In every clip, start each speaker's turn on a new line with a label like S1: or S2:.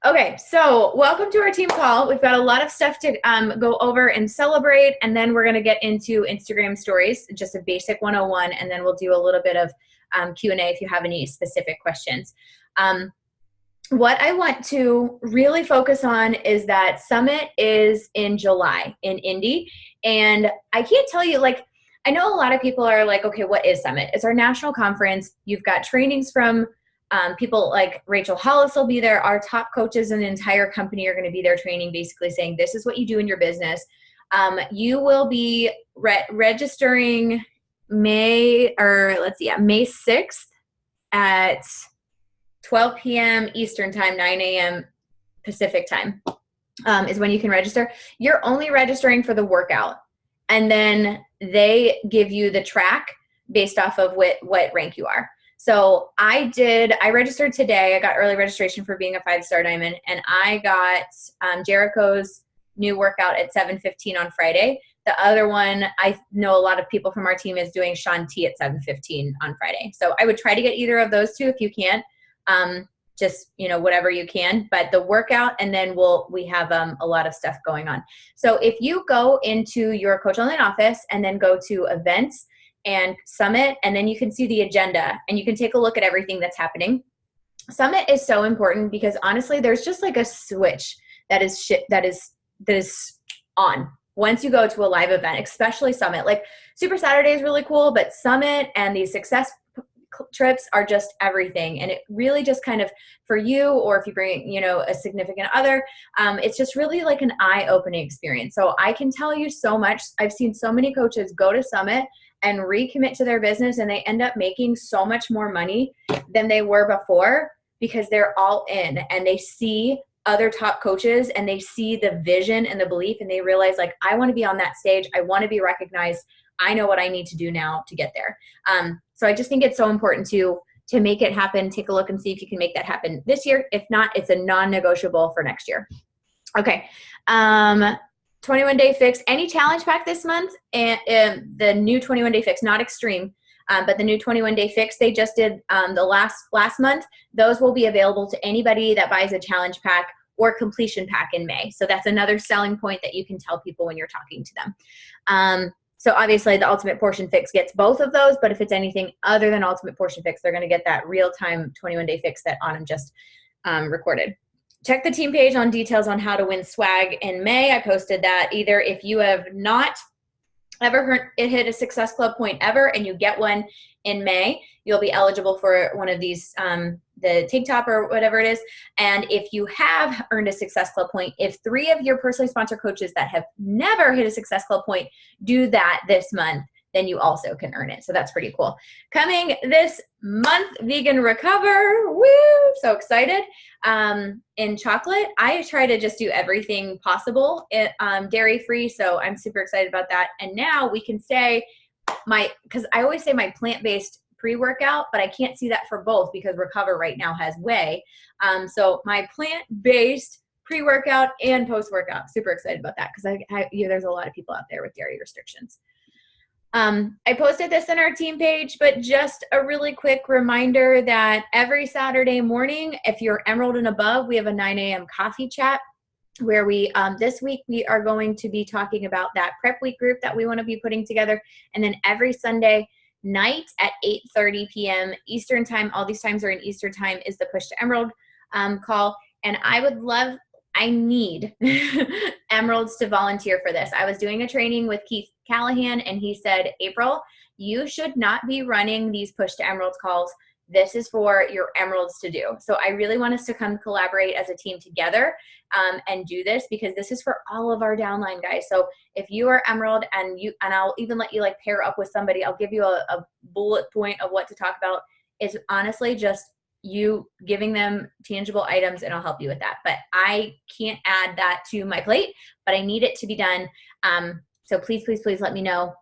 S1: Okay, so welcome to our team call. We've got a lot of stuff to go over and celebrate, and then we're going to get into Instagram stories, just a basic 101, and then we'll do a little bit of Q&A if you have any specific questions. What I want to really focus on is that Summit is in July in Indy, and I can't tell you, like, I know a lot of people are like, okay, what is Summit? It's our national conference. You've got trainings from people like Rachel Hollis will be there. Our top coaches in the entire company are going to be there training, basically saying, this is what you do in your business. You will be registering May 6th at 12 p.m. Eastern time, 9 a.m. Pacific time is when you can register. You're only registering for the workout, and then they give you the track based off of what rank you are. So I registered today. I got early registration for being a 5-star diamond, and I got Jericho's new workout at 7:15 on Friday. The other one, I know a lot of people from our team is doing Sean T at 7:15 on Friday. So I would try to get either of those two if you can. Just, whatever you can, but the workout, and then we have a lot of stuff going on. So if you go into your Coach Online office and then go to events and Summit, and then you can see the agenda and you can take a look at everything that's happening. Summit is so important because honestly, there's just like a switch that is on once you go to a live event, especially Summit. Like Super Saturday is really cool, but Summit and these success trips are just everything. And it really just kind of, for you, or if you bring, a significant other, it's just really like an eye-opening experience. So I can tell you so much. I've seen so many coaches go to Summit and recommit to their business, and they end up making so much more money than they were before because they're all in and they see other top coaches and they see the vision and the belief, and they realize, like, I want to be on that stage. I want to be recognized. I know what I need to do now to get there. So I just think it's so important to make it happen. Take a look and see if you can make that happen this year. If not, it's a non-negotiable for next year. Okay. 21-day fix. Any challenge pack this month? And the new 21-day fix, not extreme, but the new 21-day fix they just did the last month. Those will be available to anybody that buys a challenge pack or completion pack in May. So that's another selling point that you can tell people when you're talking to them. So obviously the Ultimate Portion Fix gets both of those, but if it's anything other than Ultimate Portion Fix, they're going to get that real-time 21-day fix that Autumn just recorded. Check the team page on details on how to win swag in May. I posted that. Either if you have not ever hit a Success Club point ever and you get one in May, you'll be eligible for one of these, the tank top or whatever it is. And if you have earned a Success Club point, if 3 of your personally sponsored coaches that have never hit a Success Club point do that this month, then you also can earn it. So that's pretty cool. Coming this month, Vegan Recover. Woo! So excited. In chocolate, I try to just do everything possible dairy-free. So I'm super excited about that. And now we can say because I always say my plant-based pre-workout, but I can't see that for both because Recover right now has whey. So my plant-based pre-workout and post-workout, super excited about that because there's a lot of people out there with dairy restrictions. I posted this in our team page, but just a really quick reminder that every Saturday morning, if you're Emerald and above, we have a 9 a.m. coffee chat where this week we are going to be talking about that prep week group that we want to be putting together. And then every Sunday night at 8:30 p.m. Eastern time, all these times are in Eastern time, is the Push to Emerald call. And I need Emeralds to volunteer for this. I was doing a training with Keith Callahan, and he said, April, you should not be running these Push to Emeralds calls. This is for your Emeralds to do. So I really want us to come collaborate as a team together and do this, because this is for all of our downline guys. So if you are Emerald and I'll even let you like pair up with somebody, I'll give you a bullet point of what to talk about. It's honestly just you giving them tangible items, and I'll help you with that. But I can't add that to my plate, but I need it to be done. So please, please, please let me know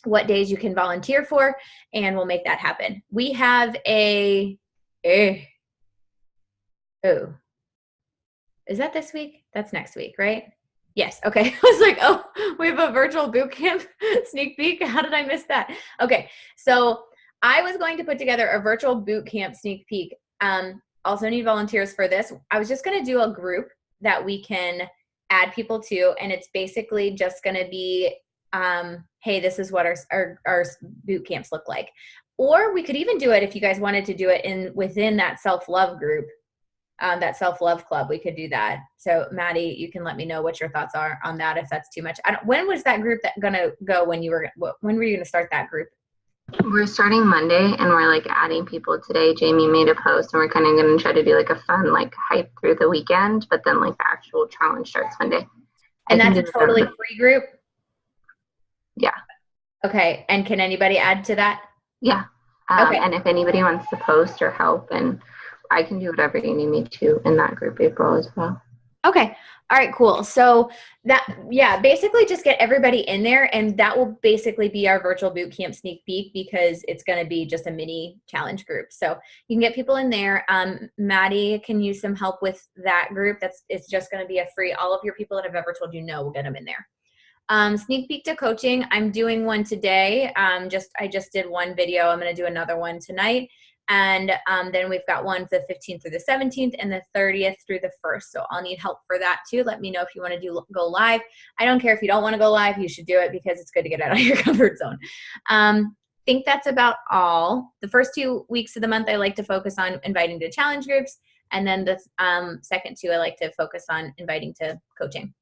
S1: what days you can volunteer for, and we'll make that happen. We have is that this week? That's next week, right? Yes. Okay. I was like, oh, we have a virtual boot camp sneak peek. How did I miss that? Okay. So I was going to put together a virtual boot camp sneak peek also need volunteers for this. I was just going to do a group that we can add people to, and it's basically just going to be, hey, this is what our boot camps look like. Or we could even do it if you guys wanted to do it within that self-love group, that self-love club. We could do that. So Maddie, you can let me know what your thoughts are on that if that's too much. When was that group gonna go? When were you gonna start that group?
S2: We're starting Monday, and we're like adding people today. Jamie made a post, and we're kind of going to try to do like a fun like hype through the weekend, but then like the actual challenge starts Monday.
S1: And that's a totally free group?
S2: Yeah.
S1: Okay. And can anybody add to that?
S2: Yeah. Okay. And if anybody wants to post or help, and I can do whatever you need me to in that group, April, as well.
S1: Okay. All right, cool. So that, yeah, basically just get everybody in there, and that will basically be our virtual boot camp sneak peek, because it's going to be just a mini challenge group. So you can get people in there. Maddie can use some help with that group. It's just going to be a free, all of your people that I've ever told you no, we'll get them in there. Sneak peek to coaching. I'm doing one today. I just did one video. I'm going to do another one tonight. And then we've got one the 15th through the 17th and the 30th through the 1st. So I'll need help for that too. Let me know if you want to go live. I don't care if you don't want to go live. You should do it because it's good to get out of your comfort zone. Think that's about all. The first 2 weeks of the month, I like to focus on inviting to challenge groups. And then the second 2, I like to focus on inviting to coaching.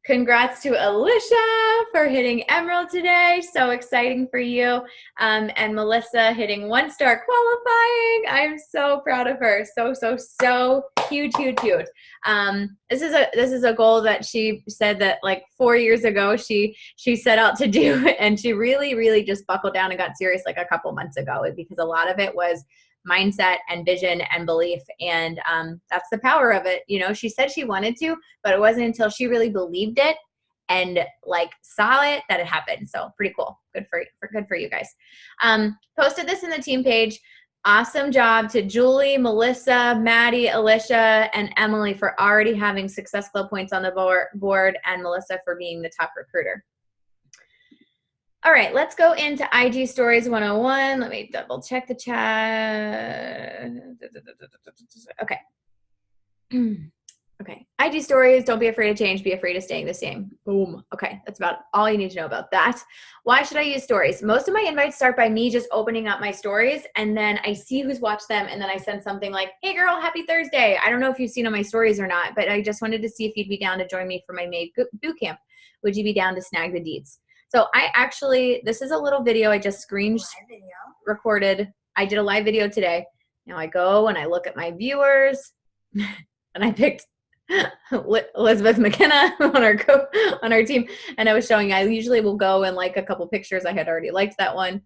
S1: Congrats to Alicia for hitting Emerald today. So exciting for you. And Melissa hitting 1-star qualifying. I'm so proud of her. So huge. This is a goal that she said that like 4 years ago she set out to do, and she really just buckled down and got serious like a couple months ago, because a lot of it was mindset and vision and belief. And that's the power of it. You know, she said she wanted to, but it wasn't until she really believed it and like saw it that it happened. So pretty cool. Good for you guys. Posted this in the team page. Awesome job to Julie, Melissa, Maddie, Alicia, and Emily for already having Success Club points on the board, and Melissa for being the top recruiter. All right, let's go into IG Stories 101. Let me double check the chat. Okay. Okay. IG Stories, don't be afraid of change, be afraid of staying the same. Boom. Okay, that's about all you need to know about that. Why should I use stories? Most of my invites start by me just opening up my stories, and then I see who's watched them, and then I send something like, hey girl, happy Thursday. I don't know if you've seen on my stories or not, but I just wanted to see if you'd be down to join me for my May boot camp. Would you be down to snag the deeds? So this is a little video I just recorded. I did a live video today. Now I go and I look at my viewers, and I picked Elizabeth McKenna on our team, and I was showing I usually will go and like a couple pictures. I had already liked that one,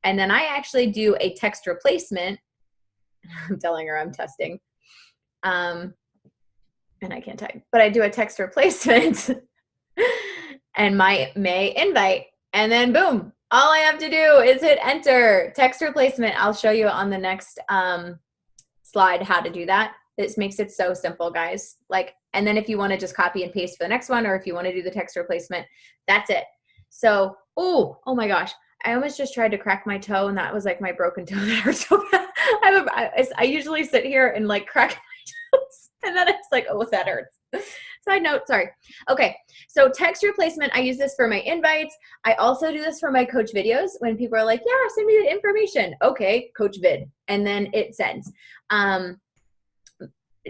S1: and then I actually do a text replacement. I'm telling her I'm testing, and I can't type, but I do a text replacement and my May invite, and then boom, all I have to do is hit enter. Text replacement. I'll show you on the next slide how to do that. This makes it so simple, guys. And then if you want to just copy and paste for the next one, or if you want to do the text replacement, that's it. So, oh my gosh, I almost just tried to crack my toe, and that was like my broken toe that hurt so bad. I usually sit here and like crack my toes, and then it's like, oh, that hurts. Side note, sorry. Okay, so text replacement, I use this for my invites. I also do this for my coach videos when people are like, yeah, send me the information. Okay, coach vid, and then it sends.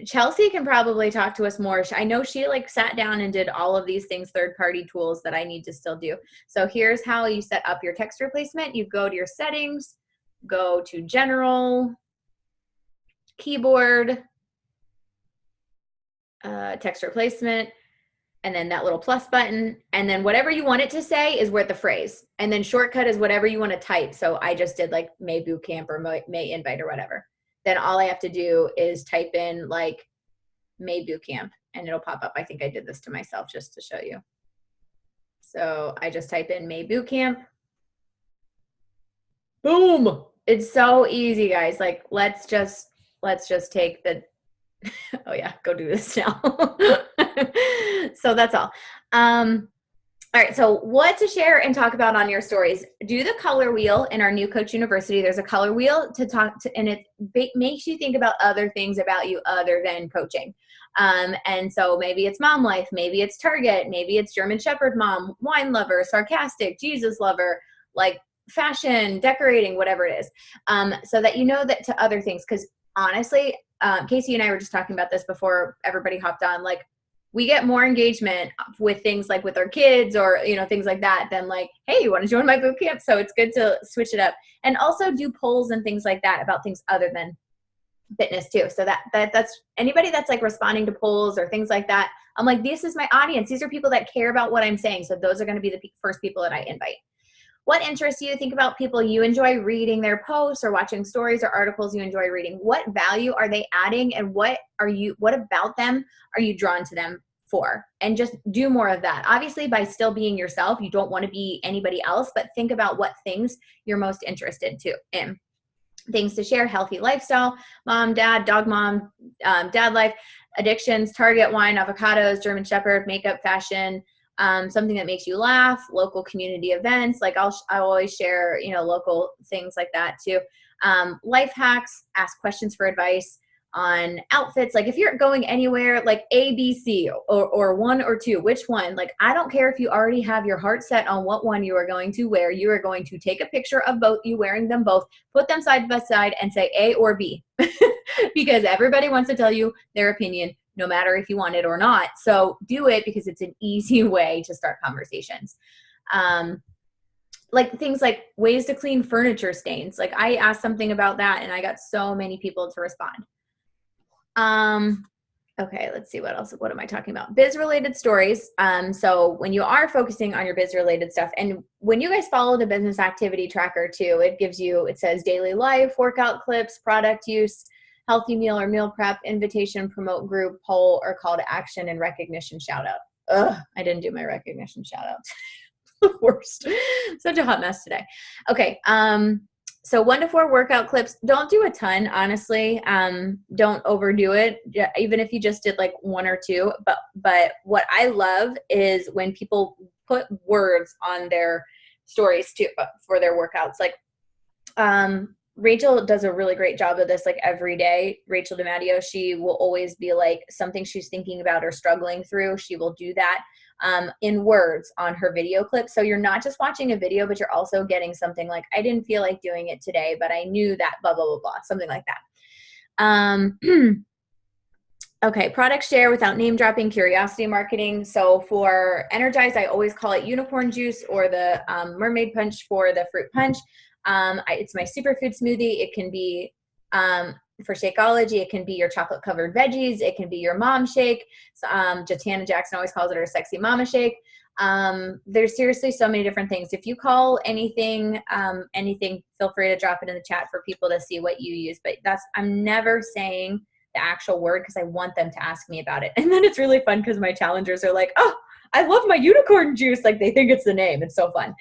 S1: Chelsea can probably talk to us more. I know she like sat down and did all of these things, third-party tools that I need to still do. So here's how you set up your text replacement. You go to your settings, go to general, keyboard, text replacement, and then that little plus button, and then whatever you want it to say is where the phrase, and then shortcut is whatever you want to type. So I just did like May boot camp or May invite or whatever. Then all I have to do is type in like May boot camp, and it'll pop up. I think I did this to myself just to show you. So I just type in May boot camp. Boom. It's so easy, guys. Like, let's just take the, oh yeah, go do this now. So that's all. All right, so what to share and talk about on your stories? Do the color wheel in our new Coach University. There's a color wheel to talk to, and it makes you think about other things about you other than coaching. And so maybe it's mom life, maybe it's Target, maybe it's German Shepherd mom, wine lover, sarcastic, Jesus lover, like fashion, decorating, whatever it is, so that you know that to other things. Because honestly, Casey and I were just talking about this before everybody hopped on, like, we get more engagement with things like with our kids or, you know, things like that than like, hey, you want to join my boot camp? So it's good to switch it up and also do polls and things like that about things other than fitness too. So that's anybody that's like responding to polls or things like that. I'm like, this is my audience. These are people that care about what I'm saying. So those are going to be the first people that I invite. What interests you? Think about people you enjoy reading their posts or watching stories or articles you enjoy reading. What value are they adding, and what about them are you drawn to them for? And just do more of that. Obviously, by still being yourself, you don't want to be anybody else, but think about what things you're most interested in. Things to share: healthy lifestyle, mom, dad, dog mom, dad life, addictions, Target, wine, avocados, German Shepherd, makeup, fashion, something that makes you laugh, local community events. Like I always share, you know, local things like that too. Life hacks, ask questions for advice on outfits. Like if you're going anywhere, like A, B, C, or 1 or 2, which one? Like, I don't care if you already have your heart set on what one you are going to wear. You are going to take a picture of both, you wearing them both, put them side by side and say A or B, because everybody wants to tell you their opinion, no matter if you want it or not. So do it because it's an easy way to start conversations. Like things like ways to clean furniture stains. Like I asked something about that and I got so many people to respond. Okay, let's see what else. What am I talking about? Biz related stories. So when you are focusing on your biz related stuff, and when you guys follow the business activity tracker too, it says daily life, workout clips, product use, healthy meal or meal prep, invitation, promote group, poll, or call to action, and recognition shout out. Ugh, I didn't do my recognition shout out. The worst. Such a hot mess today. Okay. So 1 to 4 workout clips. Don't do a ton, honestly. Don't overdo it. Even if you just did like 1 or 2. But what I love is when people put words on their stories too for their workouts. Like, Rachel does a really great job of this, like every day. Rachel DiMatteo, she will always be like something she's thinking about or struggling through. She will do that in words on her video clip. So you're not just watching a video, but you're also getting something like, I didn't feel like doing it today, but I knew that blah, blah, blah, blah, something like that. Okay, product share without name dropping, curiosity marketing. So for Energize, I always call it unicorn juice or the mermaid punch for the fruit punch. It's my superfood smoothie. It can be for Shakeology, it can be your chocolate covered veggies. It can be your mom shake. Jatana Jackson always calls it her sexy mama shake. There's seriously so many different things. If you call anything, feel free to drop it in the chat for people to see what you use. But I'm never saying the actual word because I want them to ask me about it. And then it's really fun because my challengers are like, oh, I love my unicorn juice. Like they think it's the name. It's so fun.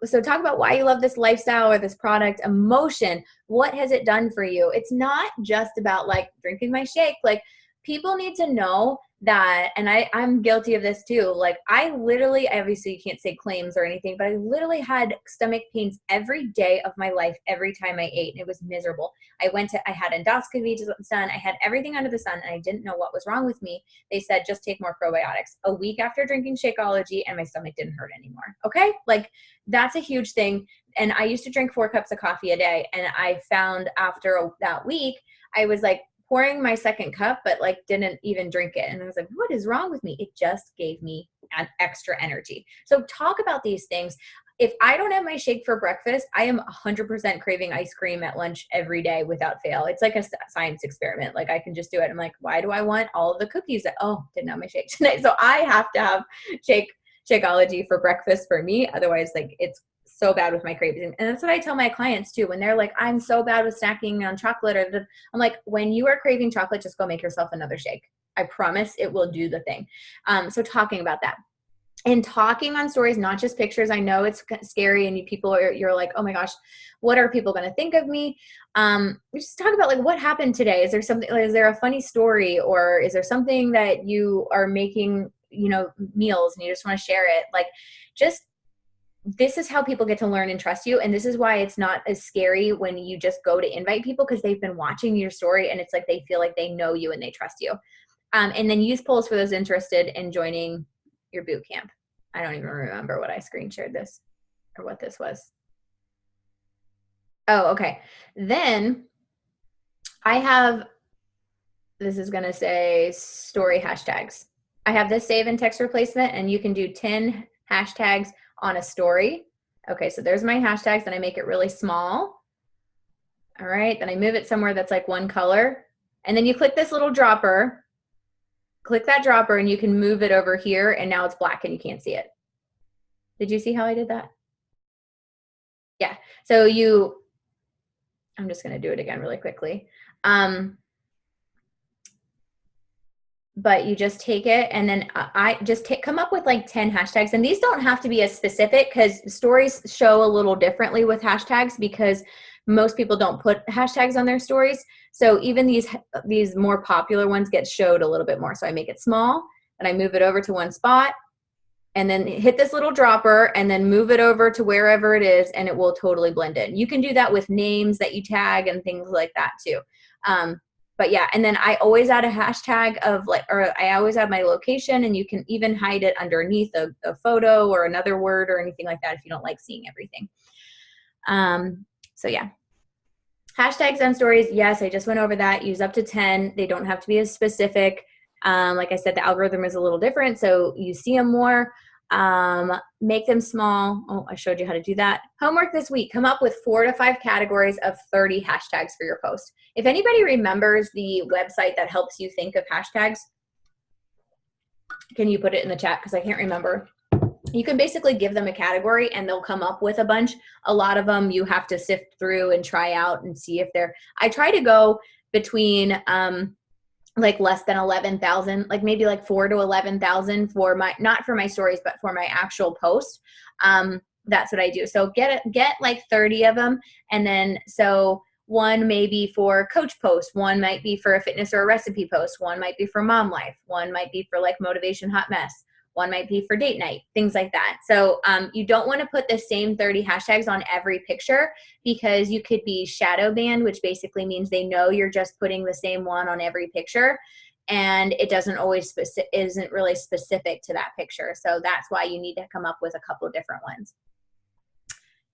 S1: So talk about why you love this lifestyle or this product. Emotion. What has it done for you? It's not just about like drinking my shake. Like people need to know that, and I'm guilty of this too. Like I literally, obviously you can't say claims or anything, but I literally had stomach pains every day of my life, every time I ate, and it was miserable. I had endoscopy done. I had everything under the sun, and I didn't know what was wrong with me. They said, just take more probiotics. A week after drinking Shakeology, and my stomach didn't hurt anymore. Okay. Like that's a huge thing. And I used to drink 4 cups of coffee a day. And I found after that week, I was like, pouring my second cup, but like didn't even drink it. And I was like, what is wrong with me? It just gave me an extra energy. So talk about these things. If I don't have my shake for breakfast, I am 100% craving ice cream at lunch every day without fail. It's like a science experiment. Like I can just do it. I'm like, why do I want all of the cookies? Didn't have my shake tonight. So I have to have Shakeology for breakfast for me. Otherwise, like it's so bad with my cravings. And that's what I tell my clients too. When they're like, I'm so bad with snacking on chocolate, I'm like, when you are craving chocolate, just go make yourself another shake. I promise it will do the thing. So talking about that and talking on stories, not just pictures. I know it's scary and you're like, oh my gosh, what are people going to think of me? We just talk about like what happened today. Is there a funny story, or is there something that you are making meals and you just want to share it. Like, just, this is how people get to learn and trust you. And this is why it's not as scary when you just go to invite people, because they've been watching your story and it's like they feel like they know you and they trust you. And then use polls for those interested in joining your boot camp. I don't even remember what I screen shared this or what this was. Oh, okay. Then I have, this is going to say story hashtags. I have this save and text replacement, and you can do 10 hashtags on a story. Okay, so there's my hashtags, then I make it really small. All right, then I move it somewhere that's like one color. And then you click this little dropper, click that dropper, and you can move it over here, and now it's black and you can't see it. Did you see how I did that? Yeah, so I'm just gonna do it again really quickly. But you just take it, and then I just come up with like 10 hashtags. And these don't have to be as specific, because stories show a little differently with hashtags, because most people don't put hashtags on their stories. So even these more popular ones get showed a little bit more. So I make it small and I move it over to one spot, and then hit this little dropper and then move it over to wherever it is, and it will totally blend in. You can do that with names that you tag and things like that too. But yeah, and then I always add a hashtag of I always add my location, and you can even hide it underneath a photo or another word or anything like that if you don't like seeing everything. So yeah. Hashtags on stories, yes, I just went over that. Use up to 10. They don't have to be as specific. Like I said, the algorithm is a little different, so you see them more. Make them small. Oh, I showed you how to do that. Homework this week, come up with 4 to 5 categories of 30 hashtags for your post. If anybody remembers the website that helps you think of hashtags, can you put it in the chat? Because I can't remember. You can basically give them a category and they'll come up with a bunch. A lot of them you have to sift through and try out and see if they're, I try to go between like less than 11,000, like maybe like 4 to 11,000 for my, not for my stories, but for my actual post. That's what I do. So get like 30 of them. And then, so one may be for coach post, one might be for a fitness or a recipe post, one might be for mom life, one might be for like motivation hot mess, one might be for date night, things like that. So you don't want to put the same 30 hashtags on every picture, because you could be shadow banned, which basically means they know you're just putting the same one on every picture, and it doesn't always isn't really specific to that picture. So that's why you need to come up with a couple of different ones.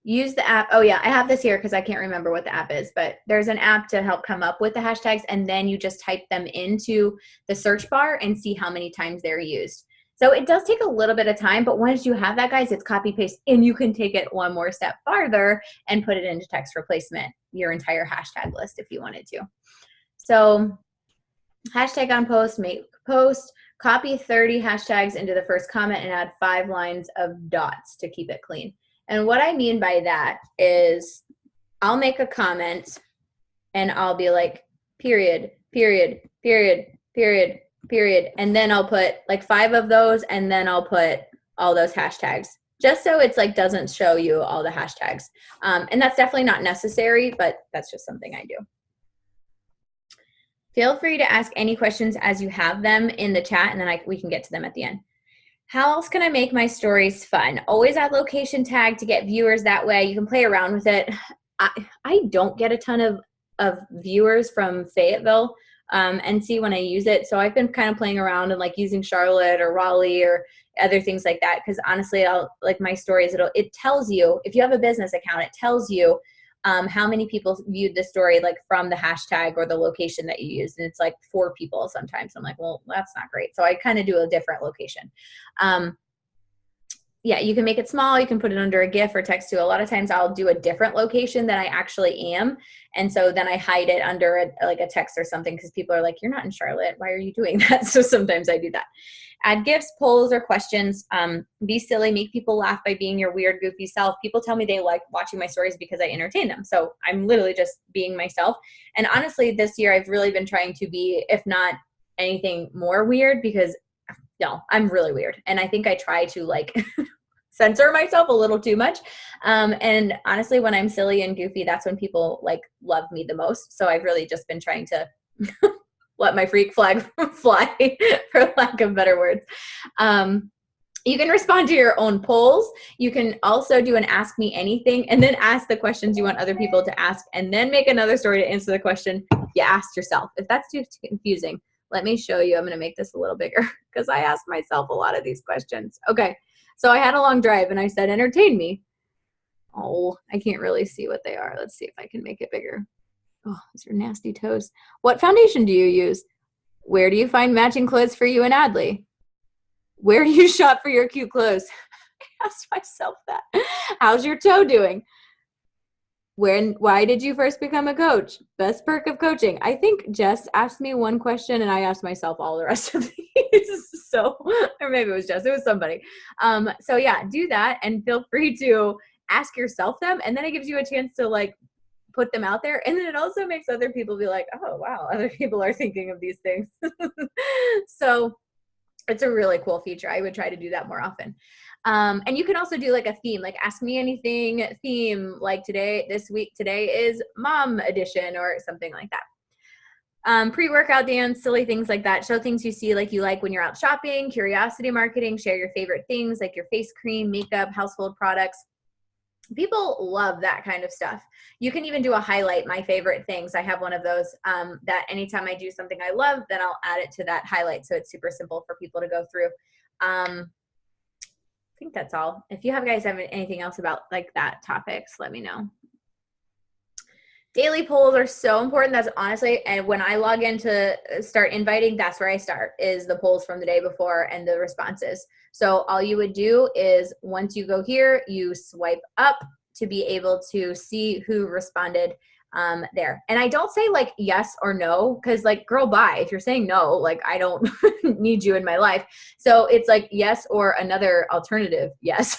S1: Use the app. Oh yeah, I have this here because I can't remember what the app is, but there's an app to help come up with the hashtags, and then you just type them into the search bar and see how many times they're used. So it does take a little bit of time, but once you have that, guys, it's copy paste, and you can take it one more step farther and put it into text replacement, your entire hashtag list if you wanted to. So hashtag on post, make post, copy 30 hashtags into the first comment and add 5 lines of dots to keep it clean. And what I mean by that is I'll make a comment and I'll be like, period, period, period, period, period. And then I'll put like 5 of those, and then I'll put all those hashtags, just so it's like doesn't show you all the hashtags. And that's definitely not necessary, but that's just something I do. Feel free to ask any questions as you have them in the chat, and then we can get to them at the end. How else can I make my stories fun? Always add location tag to get viewers that way. You can play around with it. I don't get a ton of viewers from Fayetteville, NC, when I use it. So I've been kind of playing around and like using Charlotte or Raleigh or other things like that. Because honestly, like my stories, it tells you, if you have a business account, it tells you how many people viewed the story like from the hashtag or the location that you used. And it's like 4 people sometimes. I'm like, well, that's not great. So I kind of do a different location. Yeah, you can make it small. You can put it under a GIF or text to. A lot of times I'll do a different location than I actually am. And so then I hide it under like a text or something, because people are like, you're not in Charlotte. Why are you doing that? So sometimes I do that. Add gifts, polls, or questions. Be silly. Make people laugh by being your weird, goofy self. People tell me they like watching my stories because I entertain them. So I'm literally just being myself. And honestly, this year I've really been trying to be, if not anything, more weird, because no, I'm really weird. And I think I try to like censor myself a little too much. And honestly, when I'm silly and goofy, that's when people like love me the most. So I've really just been trying to let my freak flag fly, for lack of better words. You can respond to your own polls. You can also do an ask me anything and then ask the questions you want other people to ask and then make another story to answer the question you asked yourself. If that's too confusing, let me show you. I'm going to make this a little bigger because I asked myself a lot of these questions. Okay, so I had a long drive and I said, entertain me. Oh, I can't really see what they are. Let's see if I can make it bigger. Oh, those are nasty toes. What foundation do you use? Where do you find matching clothes for you and Adley? Where do you shop for your cute clothes? I asked myself that. How's your toe doing? Why did you first become a coach? Best perk of coaching. I think Jess asked me one question and I asked myself all the rest of these. So, or maybe it was Jess, it was somebody. So yeah, do that and feel free to ask yourself them. And then it gives you a chance to like put them out there. And then it also makes other people be like, oh, wow, other people are thinking of these things. So it's a really cool feature. I would try to do that more often. And you can also do like a theme, like ask me anything theme, like this week, today is mom edition or something like that. Pre-workout dance, silly things like that. Show things you see like you like when you're out shopping, curiosity marketing, share your favorite things like your face cream, makeup, household products. People love that kind of stuff. You can even do a highlight my favorite things. I have one of those that anytime I do something I love, then I'll add it to that highlight. So it's super simple for people to go through. I think that's all. If you guys have anything else about like that topics, let me know. Daily polls are so important. That's honestly, and when I log in to start inviting, that's where I start, is the polls from the day before and the responses. So all you would do is once you go here, you swipe up to be able to see who responded there. And I don't say like yes or no, because like, girl, bye. If you're saying no, like I don't need you in my life. So it's like yes or another alternative yes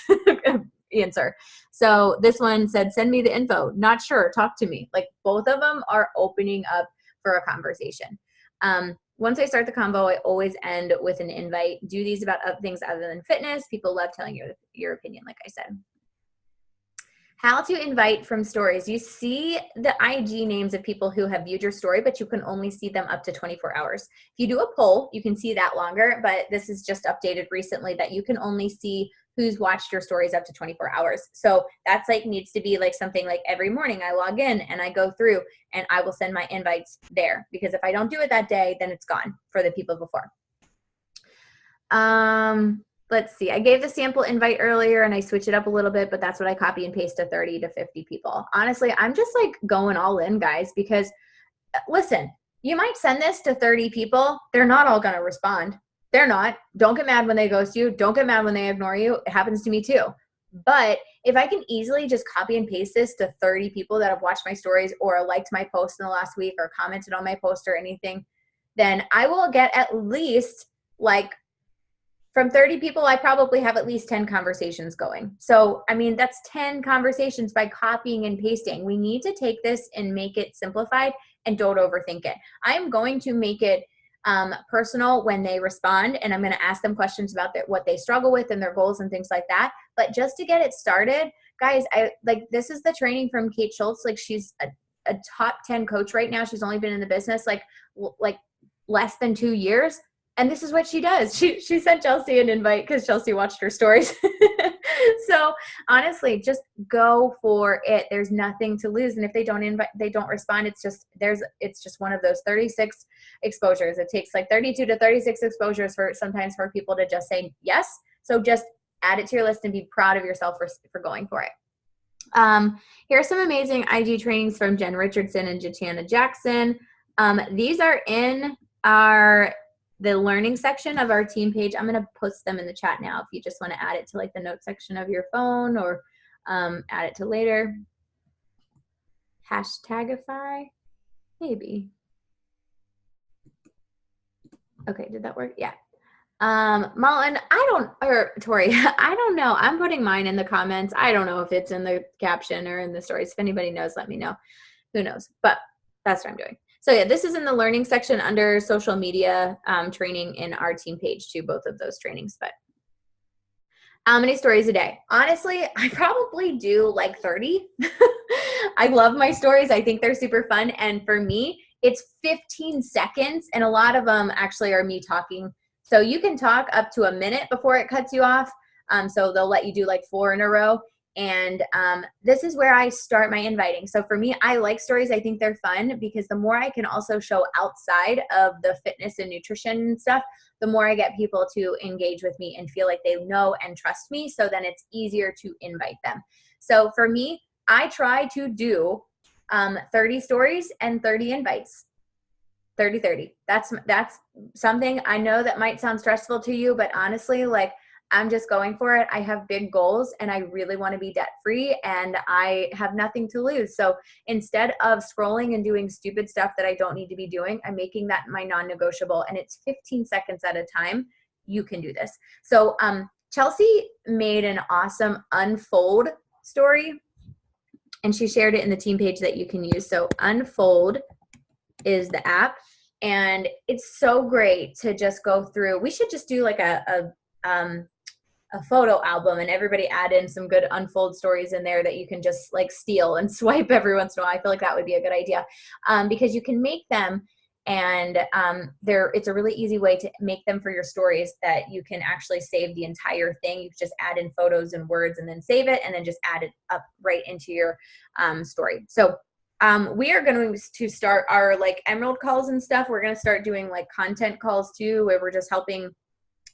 S1: answer. So this one said, send me the info. Not sure. Talk to me. Like both of them are opening up for a conversation. Once I start the convo, I always end with an invite. Do these about things other than fitness. People love telling your opinion, like I said. How to invite from stories. You see the IG names of people who have viewed your story, but you can only see them up to 24 hours. If you do a poll, you can see that longer, but this is just updated recently that you can only see who's watched your stories up to 24 hours. So that's like needs to be like something like every morning I log in and I go through and I will send my invites there, because if I don't do it that day, then it's gone for the people before. Let's see. I gave the sample invite earlier and I switched it up a little bit, but that's what I copy and paste to 30 to 50 people. Honestly, I'm just like going all in, guys, because listen, you might send this to 30 people. They're not all going to respond. They're not. Don't get mad when they ghost you. Don't get mad when they ignore you. It happens to me too. But if I can easily just copy and paste this to 30 people that have watched my stories or liked my post in the last week or commented on my post or anything, then I will get at least like from 30 people, I probably have at least 10 conversations going. So, I mean, that's 10 conversations by copying and pasting. We need to take this and make it simplified and don't overthink it. I'm going to make it personal when they respond, and I'm going to ask them questions about what they struggle with and their goals and things like that. But just to get it started, guys, this is the training from Kate Schultz. Like she's a top 10 coach right now. She's only been in the business like less than 2 years. And this is what she does. She sent Chelsea an invite because Chelsea watched her stories. So honestly, just go for it. There's nothing to lose. And if they don't respond, it's just one of those 36 exposures. It takes like 32 to 36 exposures sometimes for people to just say yes. So just add it to your list and be proud of yourself for going for it. Here are some amazing IG trainings from Jen Richardson and Jatiana Jackson. These are in the learning section of our team page. I'm going to post them in the chat now if you just want to add it to like the notes section of your phone or add it to later. Hashtagify, maybe. Okay, did that work? Yeah. Mullen, Tori, I don't know. I'm putting mine in the comments. I don't know if it's in the caption or in the stories. If anybody knows, let me know. Who knows? But that's what I'm doing. So yeah, this is in the learning section under social media training in our team page too, both of those trainings. But how many stories a day? Honestly, I probably do like 30. I love my stories. I think they're super fun. And for me, It's 15 seconds, and a lot of them actually are me talking. So you can talk up to a minute before it cuts you off. So they'll let you do like 4 in a row. And this is where I start my inviting. So for me, I like stories. I think they're fun because the more I can also show outside of the fitness and nutrition and stuff, the more I get people to engage with me and feel like they know and trust me. So then it's easier to invite them. So for me, I try to do 30 stories and 30 invites. 30-30. That's something I know that might sound stressful to you, but honestly, like, I'm just going for it. I have big goals and I really want to be debt free and I have nothing to lose. So instead of scrolling and doing stupid stuff that I don't need to be doing, I'm making that my non-negotiable, and it's 15 seconds at a time. You can do this. So Chelsea made an awesome Unfold story and she shared it in the team page that you can use. So Unfold is the app and it's so great to just go through. We should just do like a photo album and everybody add in some good Unfold stories in there that you can just like steal and swipe every once in a while. I feel like that would be a good idea because you can make them and it's a really easy way to make them for your stories that you can actually save the entire thing. You can just add in photos and words and then save it and then just add it up right into your story. So we are going to start our like Emerald calls and stuff. We're going to start doing like content calls too, where we're just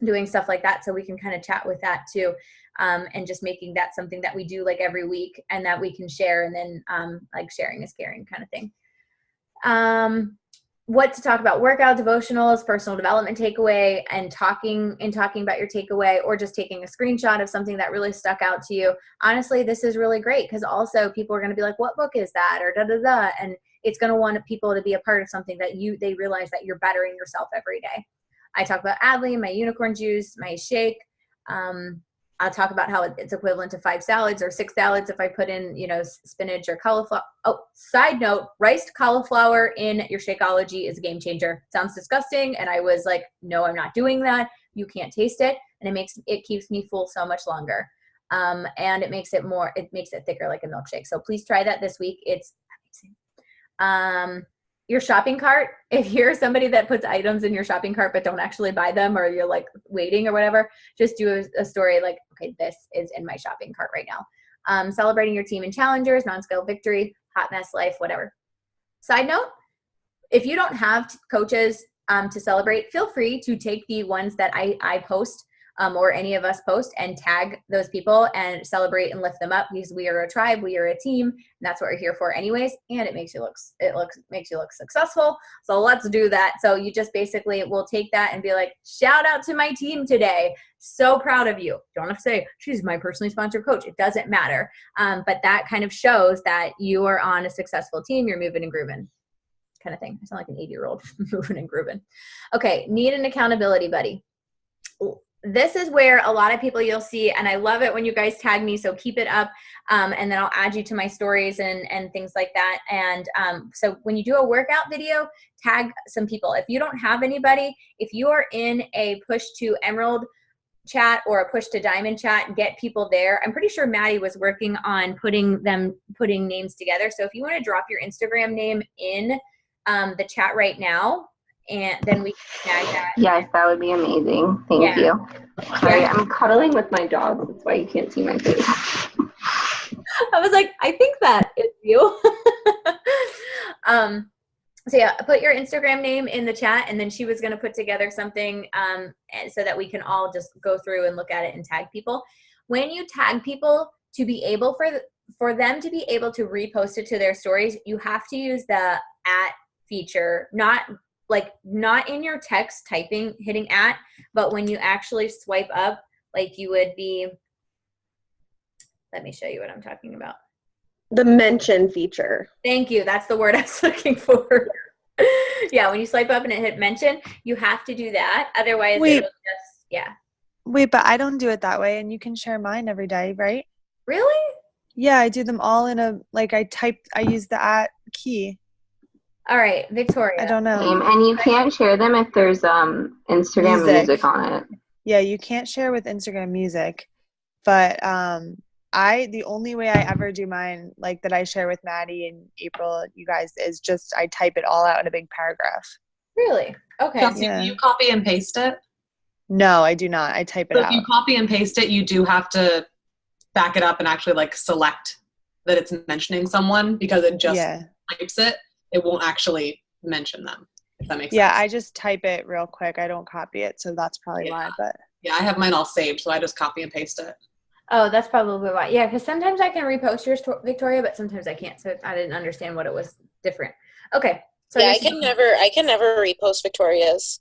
S1: doing stuff like that. So we can kind of chat with that too. And just making that something that we do like every week and that we can share. And then like sharing is caring kind of thing. What to talk about: workout, devotionals, personal development takeaway, and talking about your takeaway, or just taking a screenshot of something that really stuck out to you. Honestly, this is really great because also people are going to be like, what book is that? Or da, da, da. And it's going to want people to be a part of something that they realize that you're bettering yourself every day. I talk about Adley, my unicorn juice, my shake. I'll talk about how it's equivalent to 5 salads or 6 salads if I put in, spinach or cauliflower. Oh, side note, riced cauliflower in your Shakeology is a game changer. Sounds disgusting. And I was like, no, I'm not doing that. You can't taste it. And it keeps me full so much longer. And it makes it thicker like a milkshake. So please try that this week. It's amazing. Your shopping cart, if you're somebody that puts items in your shopping cart but don't actually buy them, or you're like waiting or whatever, just do a story like, okay, this is in my shopping cart right now. Celebrating your team and challengers, non-scale victory, hot mess life, whatever. Side note, if you don't have coaches to celebrate, feel free to take the ones that I post or any of us post and tag those people and celebrate and lift them up, because we are a tribe, we are a team, and that's what we're here for anyways. And it makes you look successful. So let's do that. So you just basically will take that and be like, shout out to my team today. So proud of you. Don't have to say, she's my personally sponsored coach. It doesn't matter. But that kind of shows that you are on a successful team. You're moving and grooving kind of thing. I sound like an 80-year-old moving and grooving. Okay. Need an accountability buddy. This is where a lot of people you'll see, and I love it when you guys tag me, so keep it up, and then I'll add you to my stories and things like that. And so when you do a workout video, tag some people. If you don't have anybody, if you are in a push to Emerald chat or a push to Diamond chat, get people there. I'm pretty sure Maddie was working on putting names together. So if you want to drop your Instagram name in the chat right now, and then we can tag that.
S2: Yes, that would be amazing. Thank you. Sorry,
S1: Yeah.
S2: I'm cuddling with my dog. That's why you can't see my face.
S1: I was like, I think that is you. So yeah, put your Instagram name in the chat, and then she was going to put together something so that we can all just go through and look at it and tag people. When you tag people, to be able for them to be able to repost it to their stories, you have to use the @ feature, not in your text typing, hitting @, but when you actually swipe up, like you would be, let me show you what I'm talking about.
S3: The mention feature.
S1: Thank you. That's the word I was looking for. Yeah, when you swipe up and it hit mention, you have to do that. Otherwise, it'll just, yeah.
S4: Wait, but I don't do it that way, and you can share mine every day, right?
S1: Really?
S4: Yeah, I do them all in I use the @ key.
S1: All right, Victoria.
S4: I don't know.
S2: And you can't share them if there's Instagram music on it.
S4: Yeah, you can't share with Instagram music, but the only way I ever do mine, like that I share with Maddie and April, you guys, is just I type it all out in a big paragraph.
S1: Really? Okay.
S5: Kelsey,
S4: Yeah.
S5: do you copy and paste it?
S4: No, I do not. I type it
S5: So
S4: out.
S5: if you copy and paste it, you do have to back it up and actually like select that it's mentioning someone, because it just types it. It won't actually mention them, if that makes sense.
S4: I just type it real quick. I don't copy it, so that's probably why. But
S5: yeah, I have mine all saved, so I just copy and paste it.
S1: Oh, that's probably why. Yeah, because sometimes I can repost yours, Victoria, but sometimes I can't. So I didn't understand what it was different. Okay. So
S6: yeah, I can never repost Victoria's.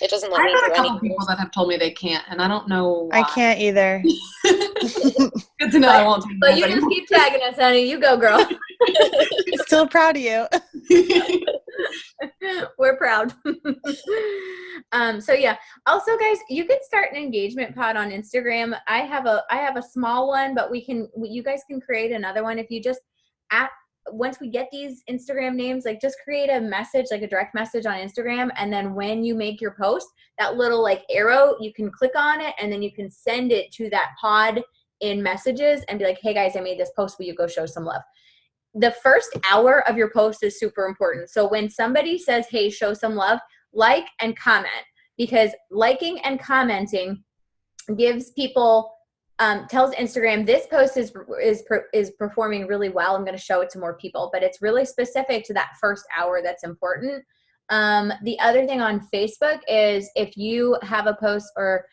S6: It doesn't let me do
S5: I've had a couple
S6: anything.
S5: people that have told me they can't, and I don't know why.
S4: I can't either.
S5: Good to know. I won't take
S1: But you just keep tagging us, honey. You go, girl.
S4: Still proud of you.
S1: We're proud. So yeah. Also, guys, you can start an engagement pod on Instagram. I have a small one, but you guys can create another one if you just once we get these Instagram names, like just create a message, like a direct message on Instagram. And then when you make your post, that little like arrow, you can click on it and then you can send it to that pod in messages and be like, hey guys, I made this post. Will you go show some love? The first hour of your post is super important. So when somebody says, hey, show some love, like and comment, because liking and commenting gives people, tells Instagram this post is performing really well. I'm going to show it to more people, but it's really specific to that first hour that's important. The other thing on Facebook is if you have a post or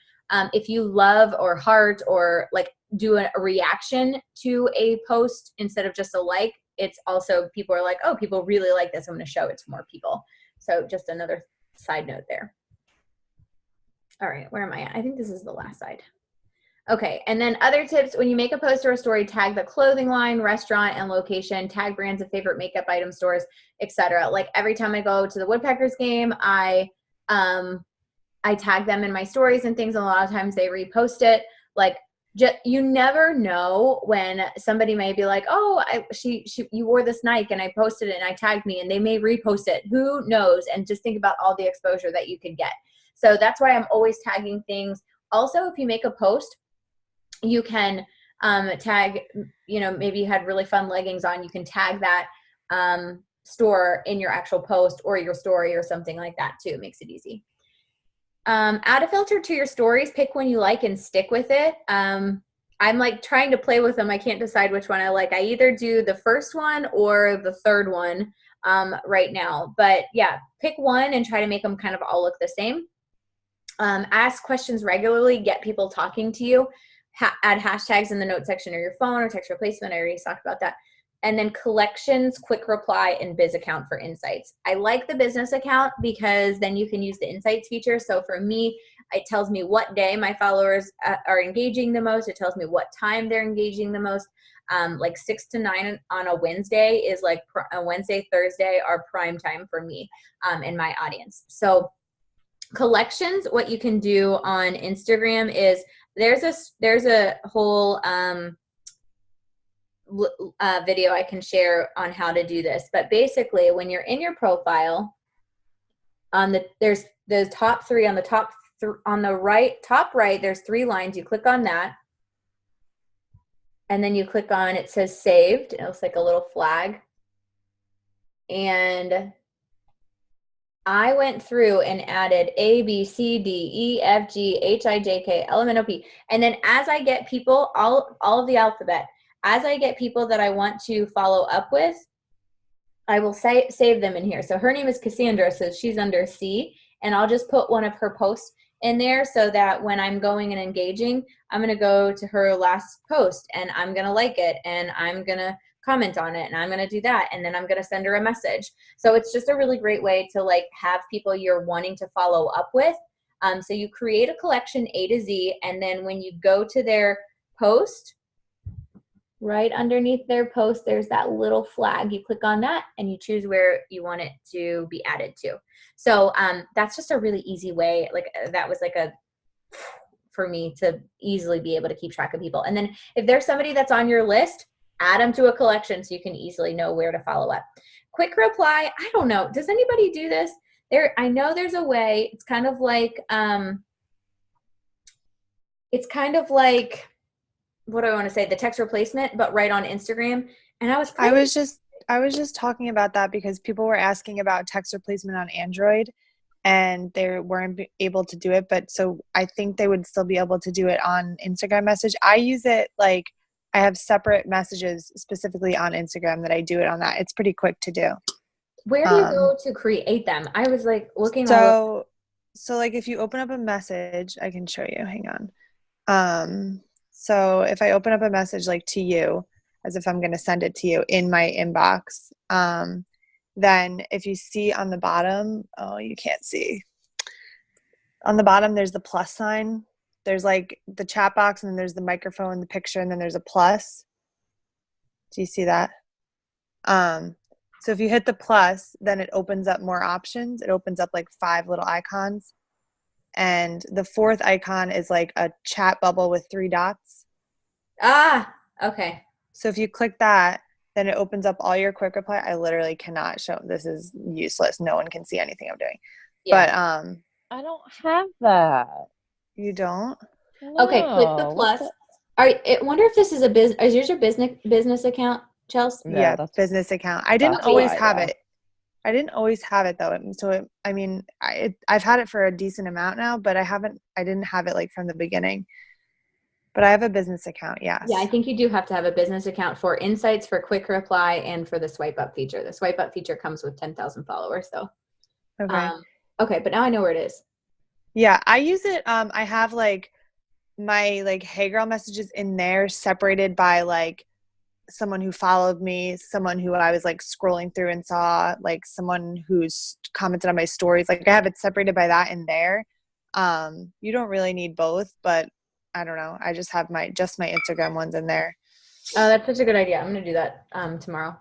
S1: if you love or heart or like do a reaction to a post instead of just a like, it's also people are like, oh, people really like this. I'm going to show it to more people. So just another side note there. All right, where am I at? I think this is the last side. Okay, and then other tips, when you make a post or a story, tag the clothing line, restaurant, and location, tag brands of favorite makeup item stores, etc. Like every time I go to the Woodpeckers game, I tag them in my stories and things, and a lot of times they repost it. Like you never know when somebody may be like, oh, you wore this Nike and I posted it and I tagged me, and they may repost it. Who knows? And just think about all the exposure that you could get. So that's why I'm always tagging things. Also, if you make a post, you can tag, maybe you had really fun leggings on, you can tag that store in your actual post or your story or something like that too. It makes it easy. Add a filter to your stories, pick one you like and stick with it. I'm like trying to play with them. I can't decide which one I like. I either do the first one or the third one right now. But yeah, pick one and try to make them kind of all look the same. Ask questions regularly, get people talking to you. Add hashtags in the note section of your phone or text replacement. I already talked about that. And then collections, quick reply, and biz account for insights. I like the business account because then you can use the insights feature. So for me, it tells me what day my followers are engaging the most. It tells me what time they're engaging the most. Like 6 to 9 on a Wednesday is like a Wednesday, Thursday are prime time for me in my audience. So collections, what you can do on Instagram is there's a whole video I can share on how to do this. But basically, when you're in your profile, there's the top three on the top right. There's 3 lines. You click on that, and then you click on it says saved. It looks like a little flag, and I went through and added A, B, C, D, E, F, G, H, I, J, K, L, M, N, O, P. And then as I get people, all of the alphabet, as I get people that I want to follow up with, I will save them in here. So her name is Cassandra, so she's under C. And I'll just put one of her posts in there so that when I'm going and engaging, I'm going to go to her last post and I'm going to like it and I'm going to comment on it and I'm going to do that and then I'm going to send her a message. So it's just a really great way to like have people you're wanting to follow up with. So you create a collection A to Z, and then when you go to their post, right underneath their post, there's that little flag. You click on that and you choose where you want it to be added to. So that's just a really easy way. Like that was like for me to easily be able to keep track of people. And then if there's somebody that's on your list, add them to a collection so you can easily know where to follow up. Quick reply, I don't know. Does anybody do this? I know there's a way. It's kind of like what do I want to say? The text replacement, but right on Instagram. And I was
S4: I was just talking about that because people were asking about text replacement on Android and they weren't able to do it. But so I think they would still be able to do it on Instagram message. I use it like I have separate messages specifically on Instagram that I do it on that. It's pretty quick to do.
S1: Where do you go to create them? I was like looking.
S4: So like if you open up a message, I can show you. Hang on. So if I open up a message like to you, as if I'm going to send it to you in my inbox, then if you see on the bottom, oh, you can't see. On the bottom, there's the plus sign. There's like the chat box, and then there's the microphone, the picture, and then there's a plus. Do you see that? So if you hit the plus, then it opens up more options. It opens up like 5 little icons. And the 4th icon is like a chat bubble with 3 dots.
S1: Ah, okay.
S4: So if you click that, then it opens up all your quick reply. I literally cannot show. This is useless. No one can see anything I'm doing. Yeah. But
S7: I don't have that.
S4: You don't?
S7: No.
S1: Okay, click the plus. I wonder if this is a business. Is yours your business account, Chelsea?
S4: Yeah, that's business account. I didn't always have it. I didn't always have it though. So I've had it for a decent amount now, but I didn't have it like from the beginning. But I have a business account, yes.
S1: Yeah, I think you do have to have a business account for insights, for quick reply, and for the swipe up feature. The swipe up feature comes with 10,000 followers, though.
S4: Okay.
S1: Okay, but now I know where it is.
S4: Yeah, I use it. I have like my like Hey Girl messages in there separated by like someone who followed me, someone who I was like scrolling through and saw, like someone who's commented on my stories. Like I have it separated by that in there. You don't really need both, but I don't know. I just have my Instagram ones in there.
S1: Oh, that's such a good idea. I'm going to do that tomorrow.